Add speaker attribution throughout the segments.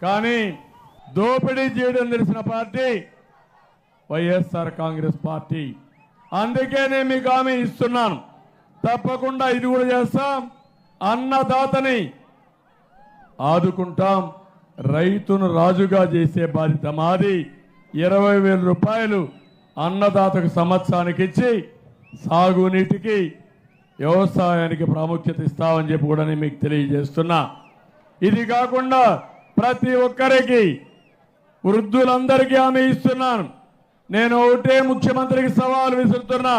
Speaker 1: కానీ దోపిడీ చేయడం తెలిసిన పార్టీ వైఎస్ఆర్ కాంగ్రెస్ పార్టీ. అందుకే నేను మీకు హామీ ఇస్తున్నాను, తప్పకుండా ఇది కూడా చేస్తాం. అన్నదాతని ఆదుకుంటాం, రైతును రాజుగా చేసే బాధ్యత మాది. 20,000 రూపాయలు అన్నదాతకు సంవత్సరానికి ఇచ్చి సాగునీటికి వ్యవసాయానికి ప్రాముఖ్యత ఇస్తామని చెప్పి కూడా నేను మీకు తెలియజేస్తున్నా. ఇది కాకుండా ప్రతి ఒక్కరికి వృద్ధులందరికీ హామీ ఇస్తున్నాను. నేను ఒకటే ముఖ్యమంత్రికి సవాల్ విసురుతున్నా,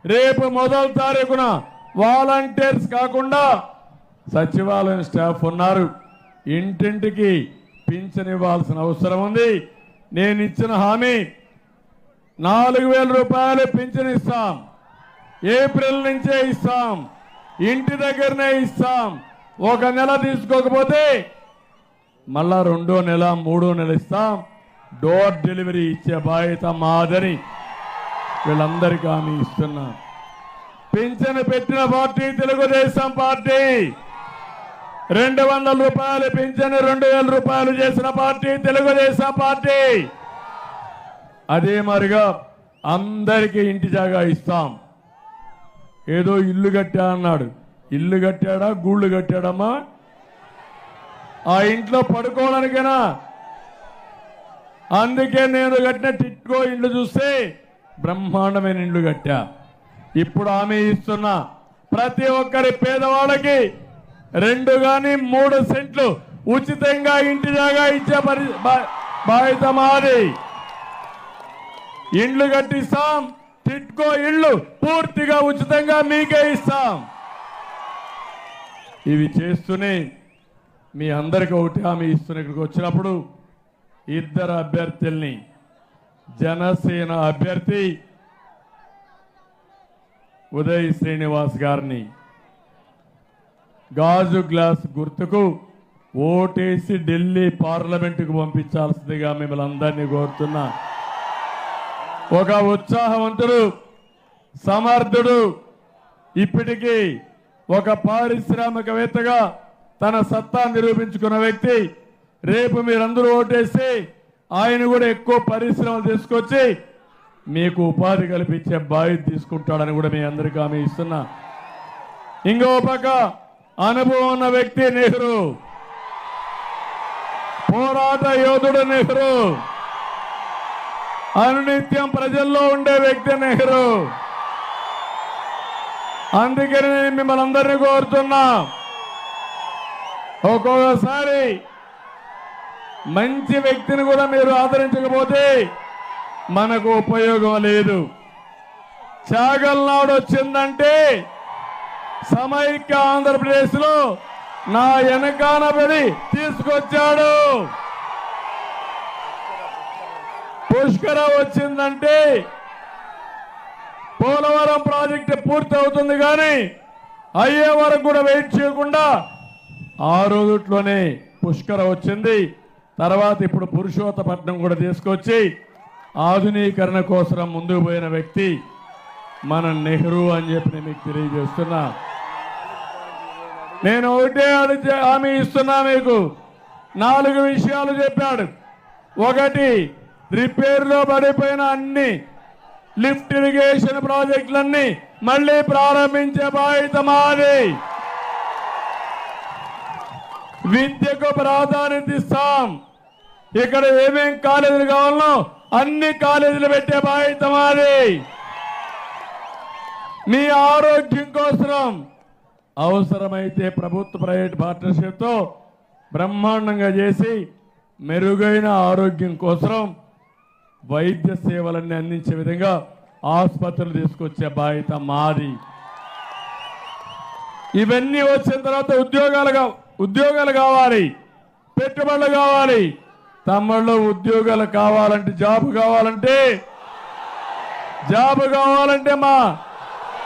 Speaker 1: రేపు 1వ తారీఖున వాలంటీర్స్ కాకుండా సచివాలయం స్టాఫ్ ఉన్నారు, ఇంటింటికి పింఛన్ ఇవ్వాల్సిన అవసరం ఉంది. నేను ఇచ్చిన హామీ 4,000 రూపాయలు పింఛన్ ఇస్తాం, ఏప్రిల్ నుంచే ఇస్తాం, ఇంటి దగ్గరనే ఇస్తాం. 1 నెల తీసుకోకపోతే మళ్ళా 2వ నెల 3వ నెల ఇస్తాం. డోర్ డెలివరీ ఇచ్చే బాధ్యత మాదని వీళ్ళందరికీ హామీ ఇస్తున్నా. పింఛన్ పెట్టిన పార్టీ తెలుగుదేశం పార్టీ. 200 రూపాయలు పింఛన్ 2,000 రూపాయలు చేసిన పార్టీ తెలుగుదేశం పార్టీ. అదే మరిగా అందరికీ ఇంటి జాగా ఇస్తాం. ఏదో ఇల్లు కట్టా అన్నాడు, ఇల్లు కట్టాడా గూళ్ళు కట్టాడమ్మా? ఆ ఇంట్లో పడుకోవడానికైనా. అందుకే నేను కట్టిన టిట్కో ఇండ్లు చూస్తే బ్రహ్మాండమైన ఇండ్లు కట్టా. ఇప్పుడు హామీ ఇస్తున్నా, ప్రతి ఒక్కరి పేదవాళ్ళకి 2 గాని 3 సెంట్లు ఉచితంగా ఇంటి జాగా ఇచ్చే బాధ్యత మాది. ఇండ్లు కట్టిస్తాం, టిట్కో ఇళ్ళు పూర్తిగా ఉచితంగా మీకే ఇస్తాం. ఇవి చేస్తూనే మీ అందరికీ ఒకటి హామీ ఇస్తున్న ఇక్కడికి వచ్చినప్పుడు 2 అభ్యర్థుల్ని, జనసేన అభ్యర్థి ఉదయ్ శ్రీనివాస్ గారిని గాజు గ్లాస్ గుర్తుకు ఓటేసి ఢిల్లీ పార్లమెంటుకు పంపించాల్సిందిగా మిమ్మల్ని అందరినీ కోరుతున్నా. ఒక ఉత్సాహవంతుడు, సమర్థుడు, ఇప్పటికీ ఒక పారిశ్రామికవేత్తగా తన సత్తా నిరూపించుకున్న వ్యక్తి. రేపు మీరందరూ ఓటేసి ఆయన కూడా ఎక్కువ పరిశ్రమలు తీసుకొచ్చి మీకు ఉపాధి కల్పించే బాధ్యత తీసుకుంటాడని కూడా మీ అందరికీ హామీ ఇస్తున్నా. ఇంకో పక్క అనుభవం ఉన్న వ్యక్తి నెహ్రూ, పోరాట యోధుడు నెహ్రూ, అనునిత్యం ప్రజల్లో ఉండే వ్యక్తి నెహ్రూ. అందుకని నేను మిమ్మల్ని అందరినీ కోరుతున్నా, ఒక్కొక్కసారి మంచి వ్యక్తిని కూడా మీరు ఆదరించకపోతే మనకు ఉపయోగం లేదు. చాగల్నాడు వచ్చిందంటే సమైక్య ఆంధ్రప్రదేశ్ లో నా వెనకాన పడి తీసుకొచ్చాడు. పుష్కర వచ్చిందంటే పోలవరం ప్రాజెక్టు పూర్తి అవుతుంది, కానీ అయ్యే వరకు కూడా వెయిట్ చేయకుండా ఆ రోజుట్లోనే పుష్కర వచ్చింది. తర్వాత ఇప్పుడు పురుషోత్తపట్నం కూడా తీసుకొచ్చి ఆధునీకరణ కోసం ముందుకు పోయిన వ్యక్తి మన నెహ్రూ అని చెప్పి మీకు తెలియజేస్తున్నా. నేను ఒకటే హామీ ఇస్తున్నా, మీకు 4 విషయాలు చెప్పాడు. 1, రిపేర్లో పడిపోయిన అన్ని లిఫ్ట్ ఇరిగేషన్ ప్రాజెక్టులన్నీ మళ్ళీ ప్రారంభించే బాధ్యత మాది. విద్యకు ప్రాధాన్యత ఇస్తాం. ఇక్కడ ఏమేం కాలేజీలు కావాలనో అన్ని కాలేజీలు పెట్టే బాధ్యత మాది. మీ ఆరోగ్యం కోసం అవసరమైతే ప్రభుత్వ ప్రైవేట్ పార్ట్నర్షిప్ తో బ్రహ్మాండంగా చేసి మెరుగైన ఆరోగ్యం కోసం వైద్య సేవలన్నీ అందించే విధంగా ఆసుపత్రులు తీసుకొచ్చే బాధ్యత మాది. ఇవన్నీ వచ్చిన తర్వాత ఉద్యోగాలు కావాలి, పెట్టుబడులు కావాలి. తమ్ముళ్ళు ఉద్యోగాలు కావాలంటే, జాబ్ కావాలంటే మా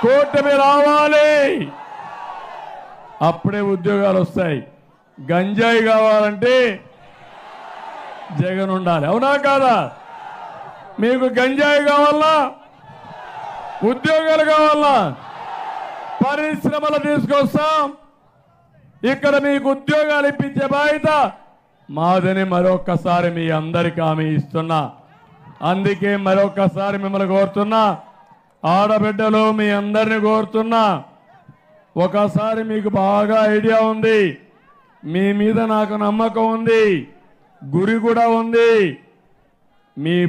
Speaker 1: కూటమి రావాలి, అప్పుడే ఉద్యోగాలు వస్తాయి. గంజాయి కావాలంటే జగన్ ఉండాలి, అవునా కాదా? మీకు గంజాయి కావాలా, ఉద్యోగాలు కావాలా, పరిశ్రమలు తీసుకొస్తాం. ఇక్కడ మీకు ఉద్యోగాలు ఇప్పించే బాధ్యత మాదని మరొక్కసారి మీ అందరికీ హామీ ఇస్తున్నా. అందుకే మరొక్కసారి మిమ్మల్ని కోరుతున్నా, ఆడబిడ్డలు మీ అందరిని కోరుతున్నా, ఒకసారి మీకు బాగా ఐడియా ఉంది, మీ మీద నాకు నమ్మకం ఉంది, గురి కూడా ఉంది. మీ